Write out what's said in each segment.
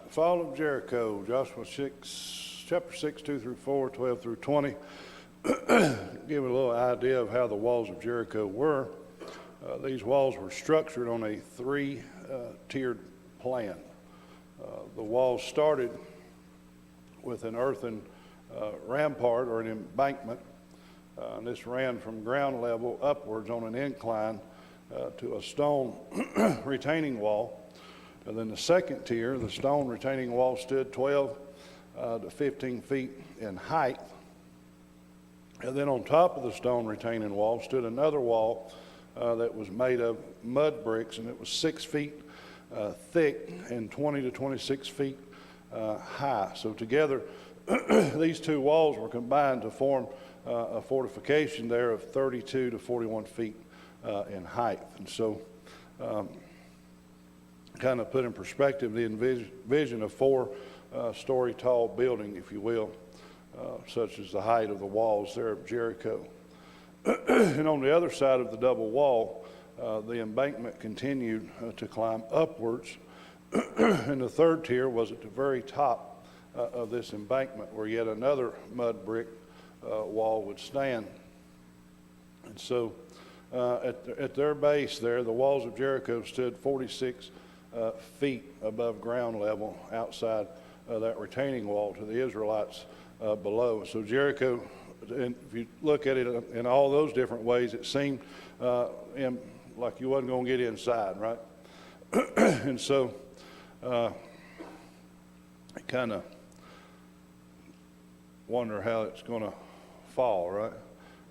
Fall of Jericho, Joshua 6, chapter 6, 2 through 4, 12 through 20. Give a little idea of how the walls of Jericho were. These walls were structured on a three-tiered plan. The walls started with an earthen rampart or an embankment. And this ran from ground level upwards on an incline to a stone retaining wall. And then the second tier, the stone retaining wall stood 12 to 15 feet in height. And then on top of the stone retaining wall stood another wall that was made of mud bricks, and it was 6 feet thick and 20 to 26 feet high. So together, these two walls were combined to form a fortification there of 32 to 41 feet in height. And so kind of put in perspective the vision of four-story tall building, if you will, such as the height of the walls there of Jericho. And on the other side of the double wall, the embankment continued to climb upwards. And the third tier was at the very top of this embankment, where yet another mud brick wall would stand. And so at their base there, the walls of Jericho stood 46 feet above ground level outside that retaining wall to the Israelites below. So Jericho, and if you look at it in all those different ways, it seemed like you wasn't going to get inside, right? And so I kind of wonder how it's going to fall, right?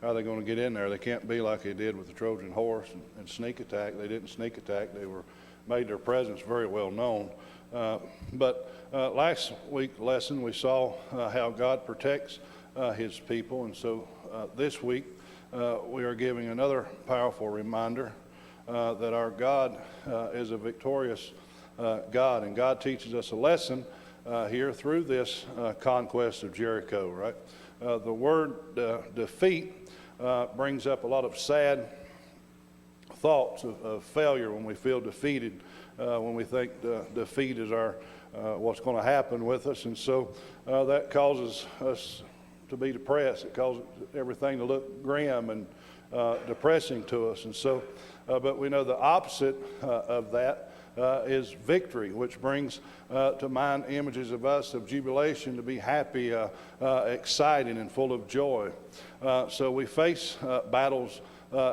How are they going to get in there? They can't be like they did with the Trojan horse and sneak attack. They didn't sneak attack. They made their presence very well known. But last week's lesson, we saw how God protects his people. And so this week, we are giving another powerful reminder that our God is a victorious God. And God teaches us a lesson here through this conquest of Jericho, right? The word defeat brings up a lot of sad thoughts of failure when we feel defeated, when we think defeat is what's going to happen with us. And so that causes us to be depressed. It causes everything to look grim and depressing to us. And so, but we know the opposite of that is victory, which brings to mind images of us of jubilation, to be happy, exciting, and full of joy. So we face battles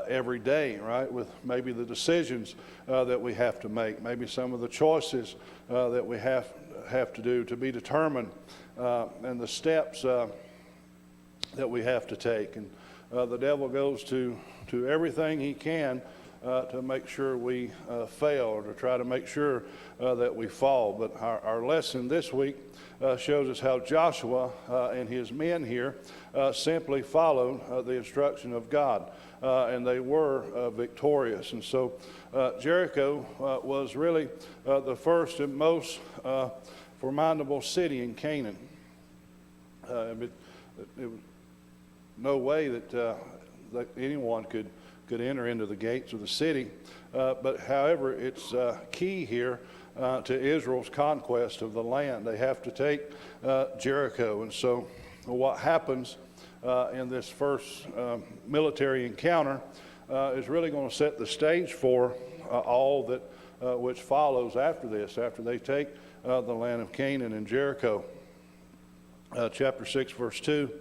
every day, right, with maybe the decisions that we have to make, maybe some of the choices that we have to do, to be determined, and the steps that we have to take. And the devil goes to everything he can to make sure we fail, or to try to make sure that we fall. But our lesson this week shows us how Joshua and his men here simply followed the instruction of God, and they were victorious. And so Jericho was really the first and most formidable city in Canaan. It was no way that anyone could enter into the gates of the city. But however, it's key here to Israel's conquest of the land. They have to take Jericho. And so what happens in this first military encounter is really going to set the stage for all that which follows after this, after they take the land of Canaan and Jericho. Chapter 6, verse 2.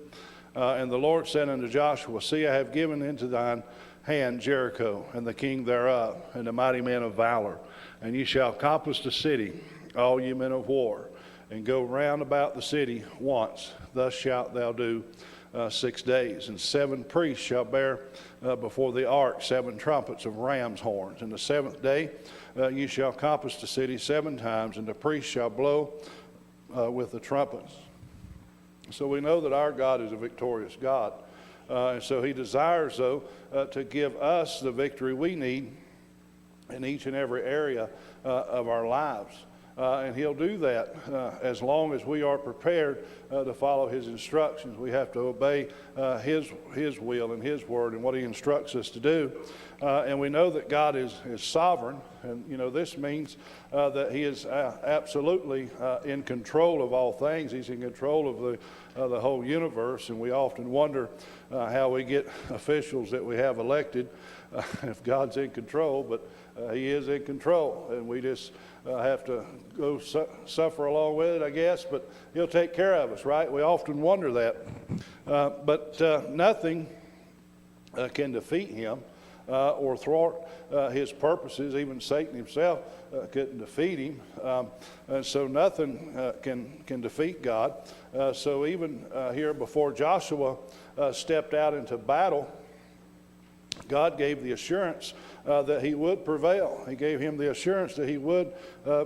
And the Lord said unto Joshua, See, I have given into thine hand Jericho, and the king thereof, and the mighty men of valor. And ye shall compass the city, all ye men of war, and go round about the city once. Thus shalt thou do 6 days. And 7 priests shall bear before the ark 7 trumpets of ram's horns. And the 7th day ye shall compass the city 7 times, and the priests shall blow with the trumpets. So we know that our God is a victorious God. And so he desires, though, to give us the victory we need in each and every area of our lives. And he'll do that as long as we are prepared to follow his instructions. We have to obey his will and his word and what he instructs us to do. And we know that God is sovereign. And, this means that he is absolutely in control of all things. He's in control of the whole universe. And we often wonder how we get officials that we have elected if God's in control. But he is in control. And we just have to go suffer along with it, I guess, but he'll take care of us, right? We often wonder that. But nothing can defeat him or thwart his purposes. Even Satan himself couldn't defeat him. And so nothing can defeat God. So even here before Joshua stepped out into battle, God gave the assurance that he would prevail. He gave him the assurance that he would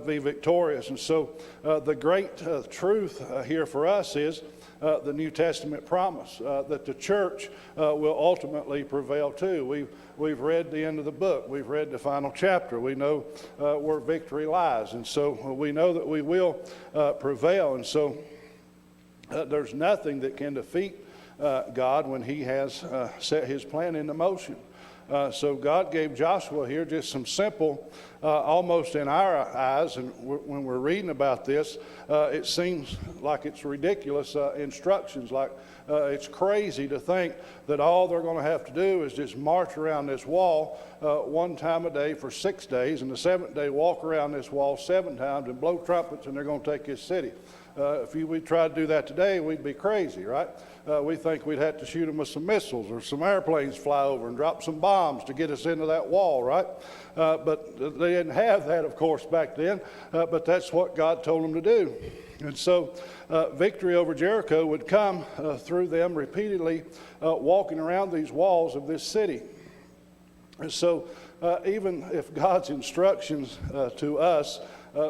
be victorious. And so the great truth here for us is the New Testament promise that the church will ultimately prevail too. We've read the end of the book. We've read the final chapter. We know where victory lies. And so we know that we will prevail. And so there's nothing that can defeat God when he has set his plan into motion. So God gave Joshua here just some simple, almost in our eyes, and when we're reading about this, it seems like it's ridiculous instructions, like it's crazy to think that all they're going to have to do is just march around this wall one time a day for 6 days, and the seventh day walk around this wall 7 times and blow trumpets, and they're going to take this city. If we tried to do that today, we'd be crazy, right? We think we'd have to shoot them with some missiles or some airplanes fly over and drop some bombs to get us into that wall, right? But they didn't have that, of course, back then. But that's what God told them to do. And so victory over Jericho would come through them repeatedly walking around these walls of this city. And so even if God's instructions to us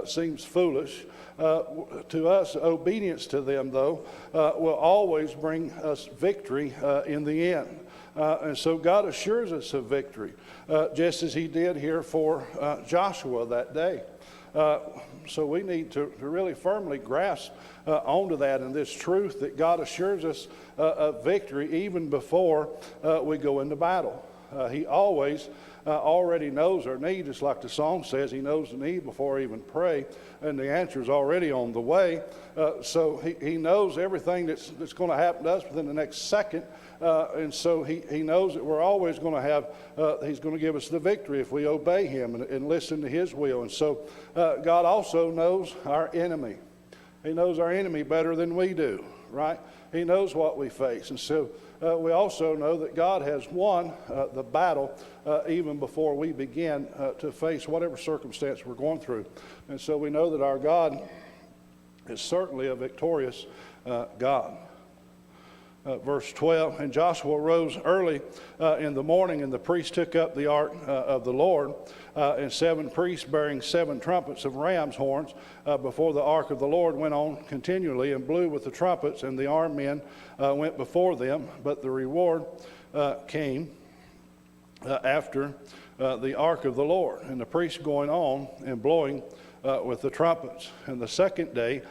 seems foolish, to us, obedience to them, though, will always bring us victory in the end. And so God assures us of victory, just as he did here for Joshua that day. So we need to really firmly grasp onto that and this truth that God assures us of victory even before we go into battle. He always already knows our need, just like the song says. He knows the need before I even pray, and the answer is already on the way. So he knows everything that's going to happen to us within the next second, and so he knows that we're always going to have, he's going to give us the victory if we obey him and listen to his will. And so God also knows our enemy. He knows our enemy better than we do, right? He knows what we face. And so we also know that God has won the battle even before we begin to face whatever circumstance we're going through. And so we know that our God is certainly a victorious God. Verse 12, and Joshua rose early in the morning, and the priests took up the ark of the Lord, and 7 priests bearing 7 trumpets of ram's horns before the ark of the Lord went on continually and blew with the trumpets, and the armed men went before them. But the reward came after the ark of the Lord, and the priests going on and blowing with the trumpets. And the second day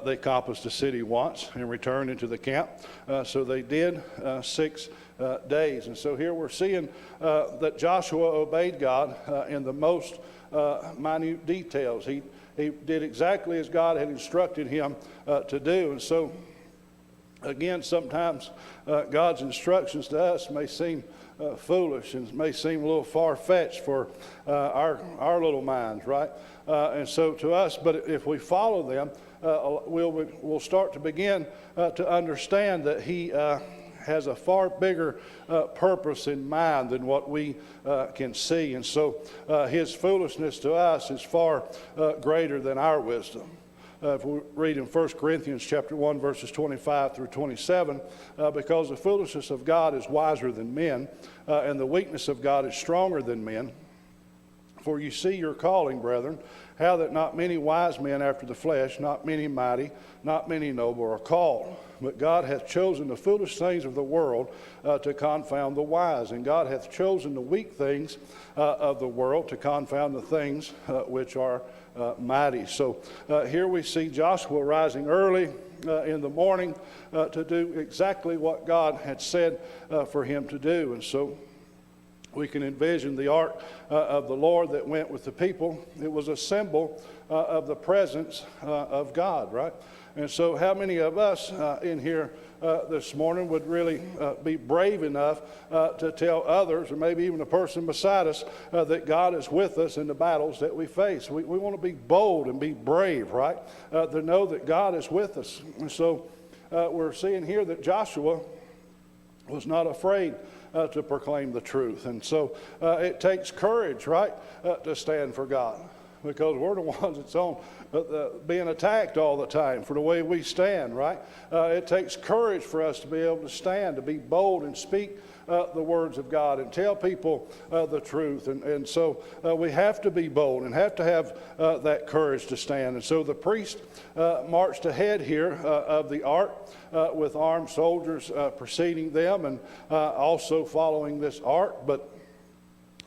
they compassed the city once and returned into the camp. So they did 6 days. And so here we're seeing that Joshua obeyed God in the most minute details. He did exactly as God had instructed him to do. And so again, sometimes God's instructions to us may seem foolish and may seem a little far-fetched for our little minds, right? And so to us, but if we follow them, we'll start to begin to understand that he has a far bigger purpose in mind than what we can see. And so his foolishness to us is far greater than our wisdom. If we read in 1 Corinthians chapter 1, verses 25 through 27, because the foolishness of God is wiser than men, and the weakness of God is stronger than men. For you see your calling, brethren, how that not many wise men after the flesh, not many mighty, not many noble are called. But God hath chosen the foolish things of the world to confound the wise. And God hath chosen the weak things of the world to confound the things which are mighty. So here we see Joshua rising early in the morning to do exactly what God had said for him to do. And so we can envision the ark of the Lord that went with the people. It was a symbol of the presence of God, right? And so how many of us in here this morning would really be brave enough to tell others, or maybe even a person beside us, that God is with us in the battles that we face? We want to be bold and be brave, right? To know that God is with us. And so we're seeing here that Joshua was not afraid to proclaim the truth. And so it takes courage, right, to stand for God, because we're the ones that's on being attacked all the time for the way we stand, right? It takes courage for us to be able to stand, to be bold and speak the words of God and tell people the truth. And so we have to be bold and have to have that courage to stand. And so the priest marched ahead here of the ark with armed soldiers preceding them and also following this ark.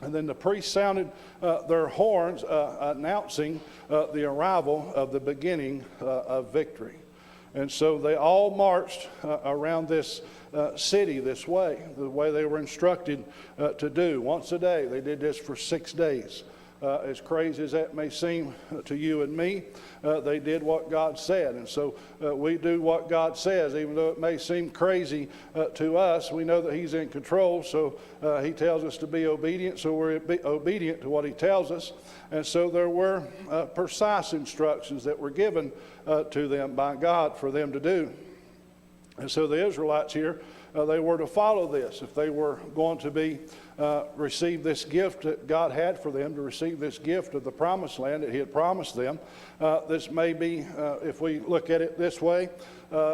And then the priests sounded their horns, announcing the arrival of the beginning of victory. And so they all marched around this city this way, the way they were instructed to do. Once a day. They did this for 6 days. As crazy as that may seem to you and me, they did what God said. And so we do what God says, even though it may seem crazy to us. We know that He's in control, so He tells us to be obedient, so we're obedient to what He tells us. And so there were precise instructions that were given to them by God for them to do. And so the Israelites here, they were to follow this if they were going to be receive this gift that God had for them, to receive this gift of the promised land that He had promised them. This may be, if we look at it this way,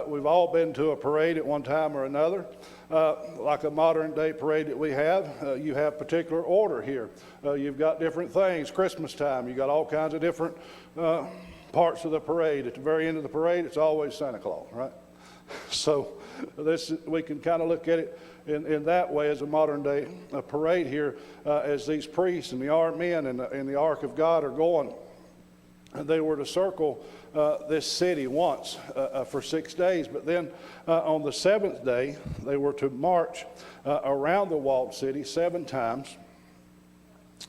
we've all been to a parade at one time or another. Like a modern day parade that we have, you have particular order here. You've got different things. Christmas time, you got all kinds of different parts of the parade. At the very end of the parade, it's always Santa Claus, right? So we can kind of look at it in that way as a modern day parade here, as these priests and the armed men and the ark of God are going. And they were to circle this city once for 6 days, but then on the 7th day they were to march around the walled city 7 times.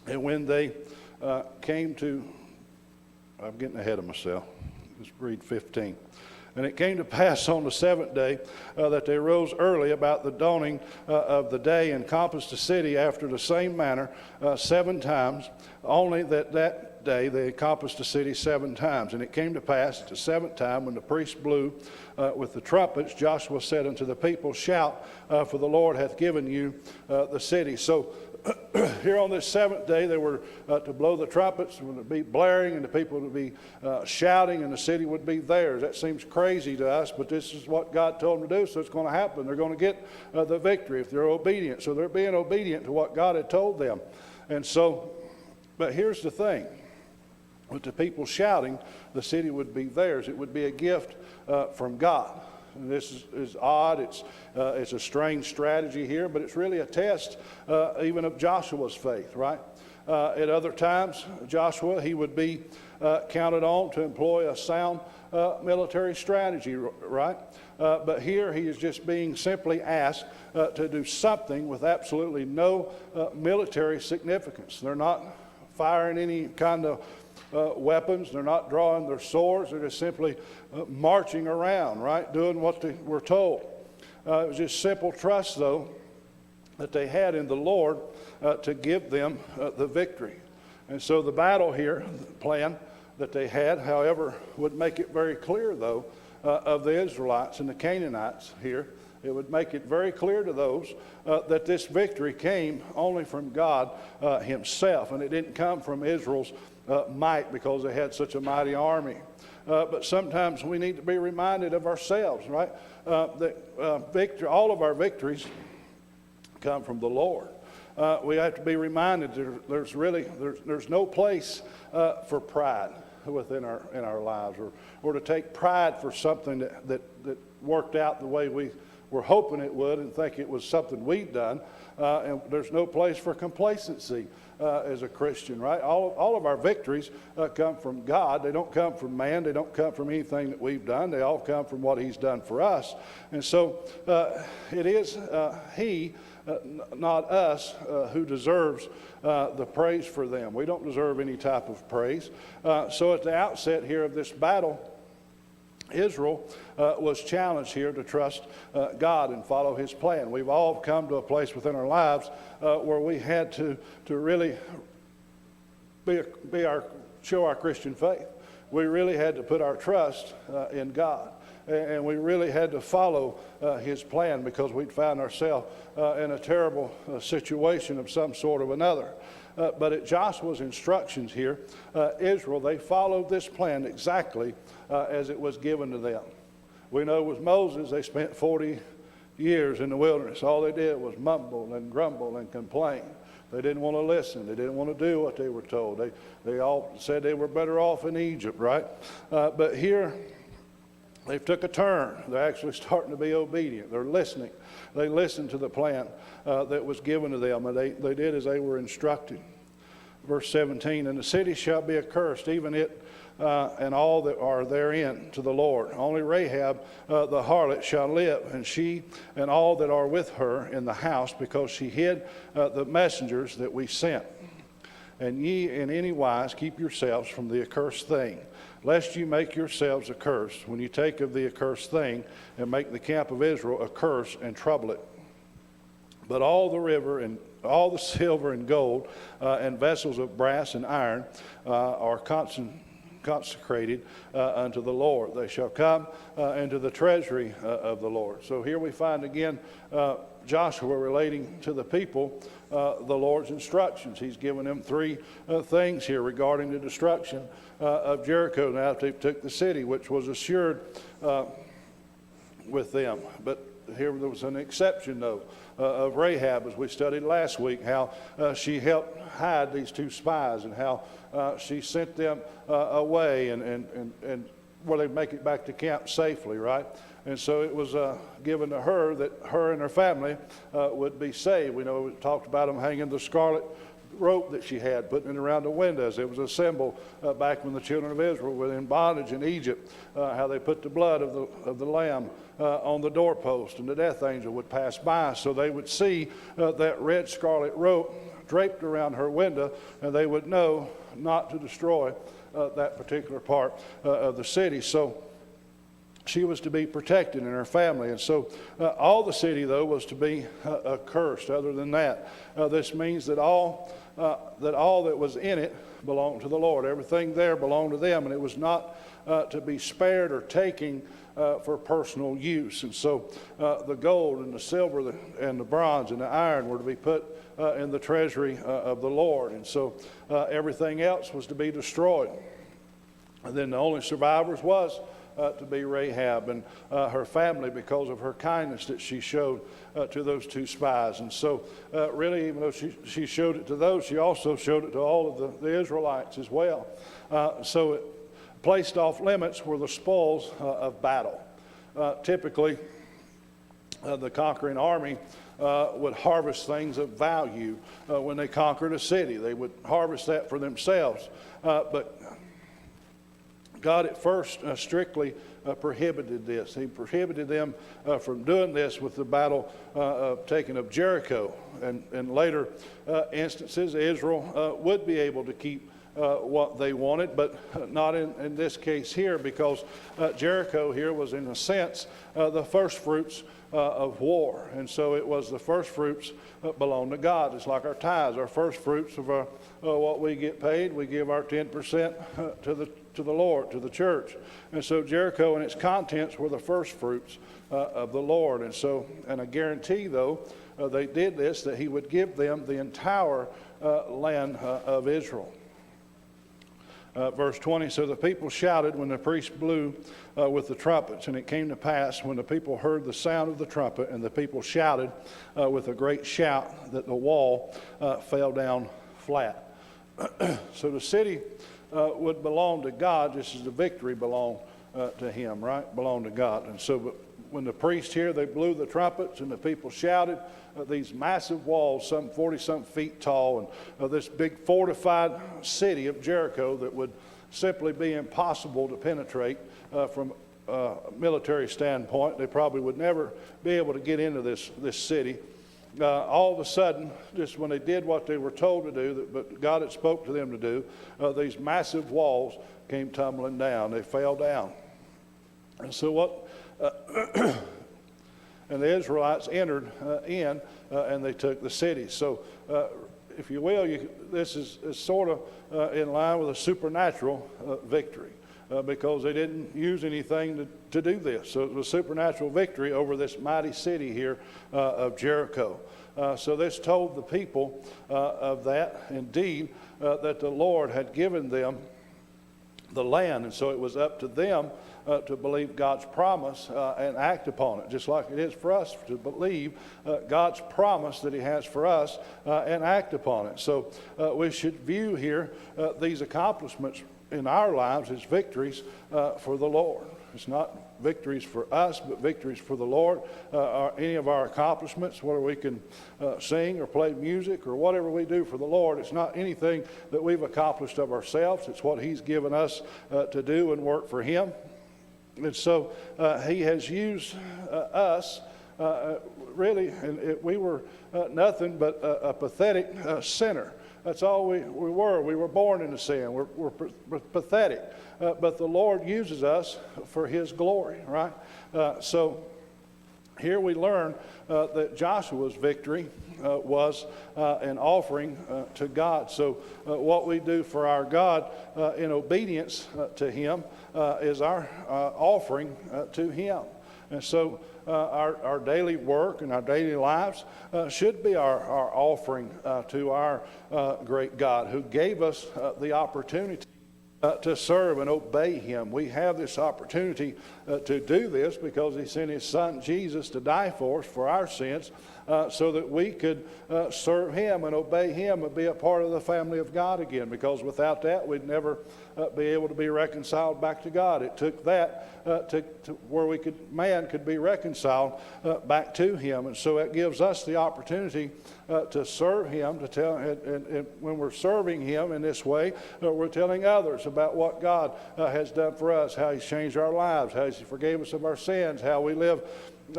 And when they came to, I'm getting ahead of myself, just read 15. And it came to pass on the 7th day that they rose early about the dawning of the day and compassed the city after the same manner 7 times, only that day they encompassed the city 7 times. And it came to pass at the 7th time, when the priests blew with the trumpets, Joshua said unto the people, Shout, for the Lord hath given you the city. So here on this 7th day, they were to blow the trumpets, would be blaring, and the people would be shouting, and the city would be theirs. That seems crazy to us, but this is what God told them to do, so it's going to happen. They're going to get the victory if they're obedient. So they're being obedient to what God had told them. And so, but here's the thing. With the people shouting, the city would be theirs. It would be a gift from God. And this is odd. It's a strange strategy here, but it's really a test even of Joshua's faith, right? At other times, Joshua, he would be counted on to employ a sound military strategy, right? But here he is just being simply asked to do something with absolutely no military significance. They're not firing any kind of weapons. They're not drawing their swords. They're just simply marching around, right, doing what they were told. It was just simple trust, though, that they had in the Lord to give them the victory. And so the battle here, the plan that they had, however, would make it very clear, though, of the Israelites and the Canaanites here. It would make it very clear to those that this victory came only from God Himself, and it didn't come from Israel's might, because they had such a mighty army. But sometimes we need to be reminded of ourselves, right? That all of our victories come from the Lord. we have to be reminded there's no place for pride within our lives, or to take pride for something that worked out the way we were hoping it would and think it was something we'd done. And there's no place for complacency as a Christian, right? All of our victories come from God. They don't come from man. They don't come from anything that we've done. They all come from what He's done for us. And so it is He, not us, who deserves the praise for them. We don't deserve any type of praise. So at the outset here of this battle, Israel was challenged here to trust God and follow His plan. We've all come to a place within our lives where we had to really show our Christian faith. We really had to put our trust in God. And we really had to follow His plan, because we'd found ourselves in a terrible situation of some sort or another. But at Joshua's instructions here, Israel, they followed this plan exactly as it was given to them. We know with Moses, they spent 40 years in the wilderness. All they did was mumble and grumble and complain. They didn't want to listen. They didn't want to do what they were told. They all said they were better off in Egypt, right? But here, they've took a turn. They're actually starting to be obedient. They're listening. They listened to the plan that was given to them, and they did as they were instructed. Verse 17, and the city shall be accursed, even it and all that are therein, to the Lord. Only Rahab the harlot shall live, and she and all that are with her in the house, because she hid the messengers that we sent. And ye in any wise keep yourselves from the accursed thing, lest you make yourselves accursed when you take of the accursed thing, and make the camp of Israel a curse and trouble it. But all the river and all the silver and gold and vessels of brass and iron are consecrated unto the Lord. They shall come into the treasury of the Lord. So here we find again Joshua relating to the people the Lord's instructions. He's given them three things here regarding the destruction of Jericho. Now they took the city, which was assured with them. But here there was an exception, though, of Rahab, as we studied last week, how she helped hide these two spies, and how she sent them away and where they make it back to camp safely, right? And so it was given to her that her and her family would be saved. We know we talked about them hanging the scarlet rope that she had, putting it around the windows. It was a symbol back when the children of Israel were in bondage in Egypt, how they put the blood of the lamb on the doorpost, and the death angel would pass by. So they would see that red scarlet rope draped around her window, and they would know not to destroy that particular part of the city. So she was to be protected, and her family. And so all the city, though, was to be accursed. Other than that, this means that all that was in it belonged to the Lord. Everything there belonged to them, and it was not to be spared or taken for personal use. And so the gold and the silver and the bronze and the iron were to be put in the treasury of the Lord. And so everything else was to be destroyed. And then the only survivors was to be Rahab and her family, because of her kindness that she showed to those two spies. And so really, even though she showed it to those, she also showed it to all of the Israelites as well. So it placed off limits were the spoils of battle. Typically, the conquering army would harvest things of value when they conquered a city. They would harvest that for themselves. But God at first strictly prohibited this. He prohibited them from doing this with the battle of taking of Jericho. And in later instances, Israel would be able to keep what they wanted, but not in this case here, because Jericho here was, in a sense, the first fruits of war. And so it was the first fruits that belong to God. It's like our tithes, our first fruits of what we get paid. We give our 10% to the Lord, to the church. And so Jericho and its contents were the first fruits of the Lord. And so, and I guarantee, though, they did this, that He would give them the entire land of Israel. Verse 20, so the people shouted when the priest blew with the trumpets. And it came to pass, when the people heard the sound of the trumpet, and the people shouted with a great shout, that the wall fell down flat. So the city would belong to God, just as the victory belonged to him, right? Belonged to God. And so when the priests here, they blew the trumpets and the people shouted, these massive walls, some 40-something feet tall, and this big fortified city of Jericho that would simply be impossible to penetrate from a military standpoint. They probably would never be able to get into this city. All of a sudden, just when they did what they were told to do, but God had spoke to them to do, these massive walls came tumbling down. They fell down. And so what... and the Israelites entered in, and they took the city. So, if you will, this is sort of in line with a supernatural victory, because they didn't use anything to do this. So it was a supernatural victory over this mighty city here of Jericho. So this told the people of that, indeed, that the Lord had given them the land, and so it was up to them to believe God's promise and act upon it, just like it is for us to believe God's promise that he has for us and act upon it. So we should view here these accomplishments in our lives as victories for the Lord. It's not victories for us, but victories for the Lord. Any of our accomplishments, whether we can sing or play music or whatever we do for the Lord, it's not anything that we've accomplished of ourselves. It's what he's given us to do and work for him. And so he has used us really, and we were nothing but a pathetic sinner. That's all we were. We were born into sin. We're pathetic. But the Lord uses us for his glory, right? So here we learn that Joshua's victory was an offering to God. So what we do for our God in obedience to him is our offering to him. And so our daily work and our daily lives should be our offering to our great God, who gave us the opportunity to serve and obey him. We have this opportunity to do this because he sent his son Jesus to die for us for our sins, so that we could serve him and obey him and be a part of the family of God again, because without that we'd never be able to be reconciled back to God. It took that to where man could be reconciled back to him. And so it gives us the opportunity to serve him, to tell, and when we're serving him in this way, we're telling others about what God has done for us, how he's changed our lives, how he forgave us of our sins, how we live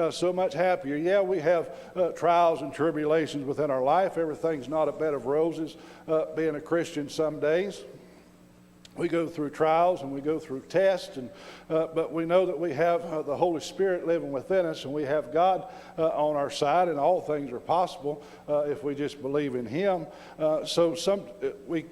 so much happier. Yeah, we have trials and tribulations within our life. Everything's not a bed of roses being a Christian some days. We go through trials and we go through tests, but we know that we have the Holy Spirit living within us, and we have God on our side, and all things are possible if we just believe in him. So we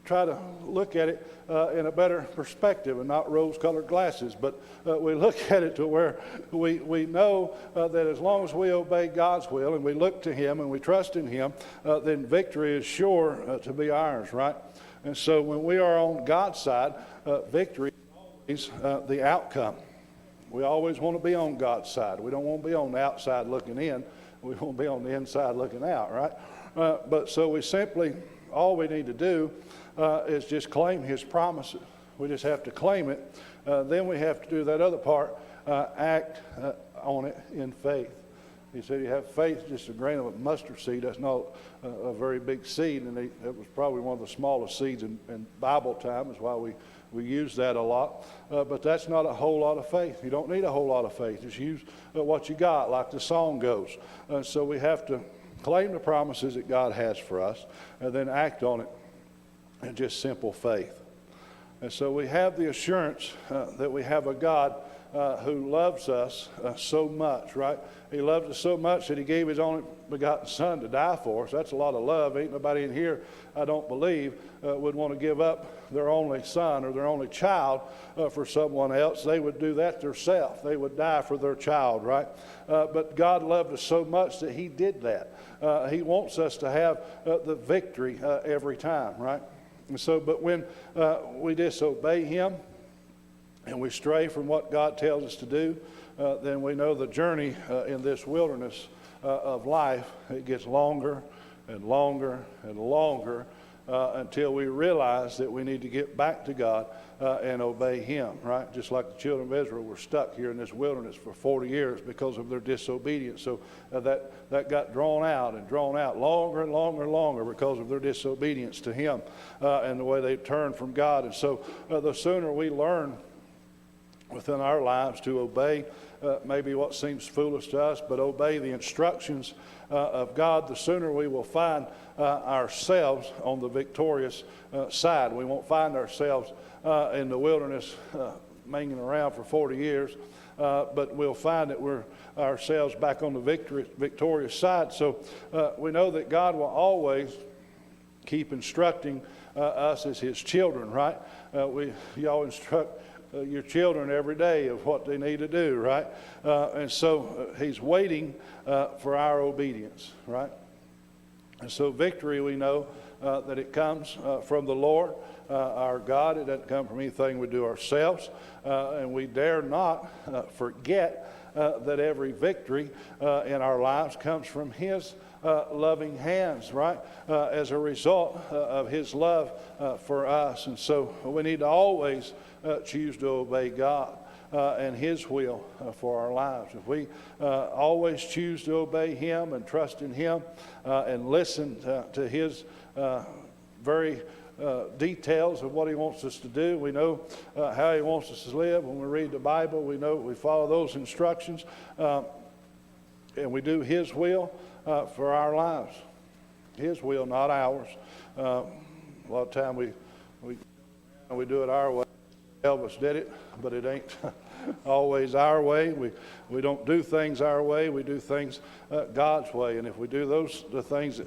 try to look at it in a better perspective and not rose-colored glasses, but we look at it to where we know that as long as we obey God's will and we look to him and we trust in him, then victory is sure to be ours, right? And so when we are on God's side, victory is the outcome. We always want to be on God's side. We don't want to be on the outside looking in. We want to be on the inside looking out, right? But so we simply, all we need to do is just claim his promises. We just have to claim it. Then we have to do that other part, act on it in faith. He said you have faith, just a grain of a mustard seed. That's not a very big seed, and it was probably one of the smallest seeds in Bible time. That's why we use that a lot. But that's not a whole lot of faith. You don't need a whole lot of faith. Just use what you got, like the song goes. So we have to claim the promises that God has for us, and then act on it in just simple faith. And so we have the assurance that we have a God who loves us so much, right? He loves us so much that he gave his only begotten son to die for us. That's a lot of love. Ain't nobody in here, I don't believe, would want to give up their only son or their only child for someone else. They would do that themselves. They would die for their child, right? But God loved us so much that he did that. He wants us to have the victory every time, right? And so, but when we disobey him and we stray from what God tells us to do, then we know the journey in this wilderness of life, it gets longer and longer and longer until we realize that we need to get back to God and obey him, right? Just like the children of Israel were stuck here in this wilderness for 40 years because of their disobedience. So that got drawn out and drawn out longer and longer and longer because of their disobedience to him and the way they turned from God. And so the sooner we learn within our lives to obey maybe what seems foolish to us, but obey the instructions of God, the sooner we will find ourselves on the victorious side. We won't find ourselves in the wilderness hanging around for 40 years, but we'll find that we're ourselves back on the victorious side. So we know that God will always keep instructing us as his children, right? Y'all instruct your children every day of what they need to do, right? And so he's waiting for our obedience, right? And so victory, we know that it comes from the Lord, our God. It doesn't come from anything we do ourselves. And we dare not forget that every victory in our lives comes from his loving hands, right? As a result of his love for us. And so we need to always choose to obey God and his will for our lives. If we always choose to obey him and trust in him and listen to his very details of what he wants us to do, we know how he wants us to live. When we read the Bible, we know we follow those instructions and we do his will for our lives. His will, not ours. A lot of time we do it our way. Elvis did it, but it ain't always our way. We don't do things our way. We do things God's way. And if we do the things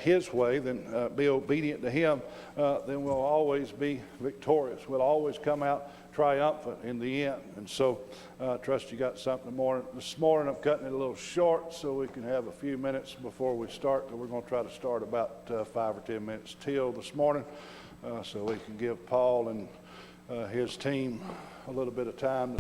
his way, then be obedient to him, then we'll always be victorious. We'll always come out triumphant in the end. And so I trust you got something more. This morning I'm cutting it a little short so we can have a few minutes before we start. We're going to try to start about 5 or 10 minutes till this morning so we can give Paul and his team a little bit of time